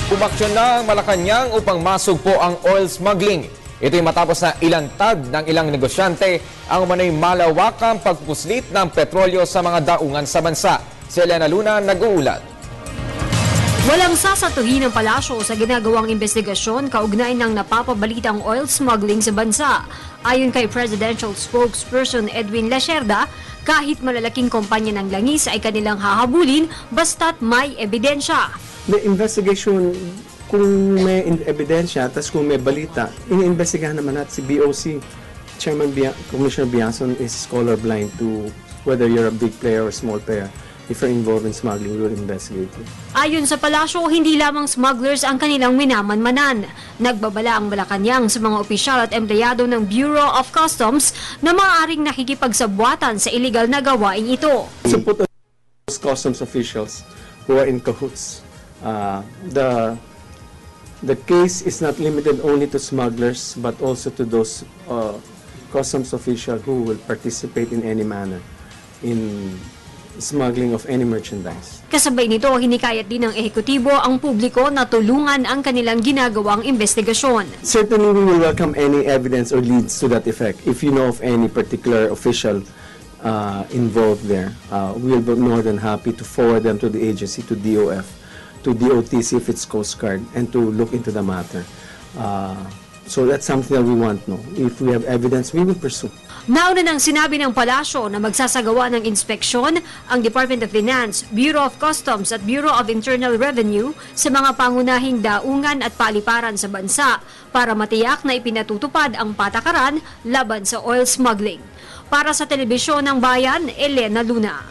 Umaksyon na ang Malacanang upang masugpo ang oil smuggling. Ito'y matapos na ilantad ng ilang negosyante ang umano'y malawakang pagpuslit ng petrolyo sa mga daungan sa bansa. Si Elena Luna nag-uulat. Walang sasatuhin ng palasyo sa ginagawang investigasyon kaugnay ng napapabalitang oil smuggling sa bansa. Ayon kay Presidential Spokesperson Edwin Lacerda, kahit malalaking kumpanya ng langis ay kanilang hahabulin basta't may ebidensya. The investigation, kung may ebidensya, tas kung may balita, iniimbestigahan naman natin si BOC. Commissioner Biason is colorblind to whether you're a big player or small player. If you're involved in smuggling, we will investigate you. Ayon sa palasyo, hindi lamang smugglers ang kanilang minamanmanan. Nagbabala ang Malacanang sa mga opisyal at empleyado ng Bureau of Customs na maaaring nakikipagsabwatan sa illegal na gawain ito. So put those customs officials who are in cahoots. The case is not limited only to smugglers, but also to those customs officials who will participate in any manner in smuggling of any merchandise. Kasabay nito, hinikayat din ng ehekutibo ang publiko na tulungan ang kanilang ginagawang investigasyon. Certainly, we will welcome any evidence or leads to that effect. If you know of any particular official involved there, we will be more than happy to forward them to the agency, to DOF, to DOTC if it's Coast Guard, and to look into the matter. So that's something that we want, no? If we have evidence, we will pursue. Nauna nang sinabi ng palasyo na magsasagawa ng inspeksyon ang Department of Finance, Bureau of Customs at Bureau of Internal Revenue sa mga pangunahing daungan at paliparan sa bansa para matiyak na ipinatutupad ang patakaran laban sa oil smuggling. Para sa Telebisyon ng Bayan, Elena Luna.